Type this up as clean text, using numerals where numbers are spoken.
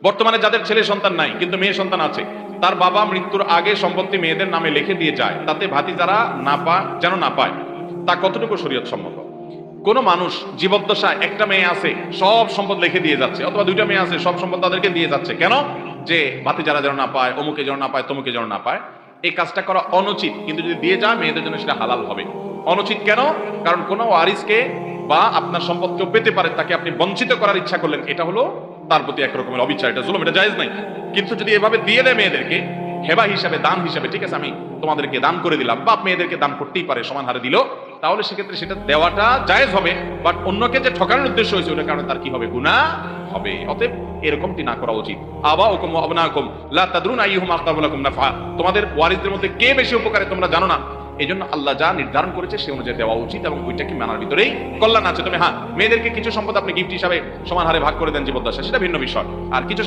বর্তমানে যাদের ছেলে সন্তান নাই কিন্তু মেয়ে সন্তান আছে, তার বাবা মৃত্যুর আগে সম্পত্তি মেয়েদের নামে লিখে দিয়ে যায়, তাতে ভাতিজারা না পায়, তা কতটুকু শরীয়ত সম্মত? কোন মানুষ জীবদ্দশায় একটা মেয়ে আছে সব সম্পদ লিখে দিয়ে যাচ্ছে, অথবা দুইটা মেয়ে আছে সব সম্পদ তাদেরকে দিয়ে যাচ্ছে, কেন? যে ভাতিজারা যেন না পায়, অমুকে যেন না পায়, তমুকে যেন না পায়। এই কাজটা করা অনুচিত, কিন্তু যদি দিয়ে যায় মেয়েদের জন্য সেটা হালাল হবে। অনুচিত কেন? কারণ কোনো ওয়ারিসকে বা আপনার সম্পদ কেউ পেতে পারে, তাকে আপনি বঞ্চিত করার ইচ্ছা করলেন, এটা হলো তার প্রতি এক রকমের অবিচার, এটা জুলুম, এটা জায়েজ নাই। কিন্তু যদি এভাবে দিয়ে দেয় মেয়েদেরকে হেবা হিসাবে, দান হিসাবে, ঠিক আছে আমি তোমাদেরকে দান করে দিলাম, বাপ মেয়েদেরকে দান করতেই পারে সমান হারে দিল, তাহলে সেক্ষেত্রে সেটা দেওয়াটা জায়েজ হবে। বাট অন্যকে যে ঠকানোর উদ্দেশ্য হয়েছে ওটার কারণে তার কি হবে? গুনাহ হবে। অতএব এরকমটি না করা উচিত। আবাউকুম ওয়া আবনাকুম লা তাদরুনা আইয়ুহুম আকরাবু লাকুম নাফআ, তোমাদের ওয়ারিসদের মধ্যে কে বেশি উপকারী তোমরা জানো না। এই জন্য আল্লাহ যা নির্ধারণ করেছে সে অনুযায়ী দেওয়া উচিত, এবং ওইটাকে মানার ভিতরেই কল্যাণ আছে। তবে হ্যাঁ, মেয়েদেরকে কিছু সম্পদ আপনি গিফট হিসাবে সমান হারে ভাগ করে দেন জীবদ্দশায়, সেটা ভিন্ন বিষয়। আর কিছু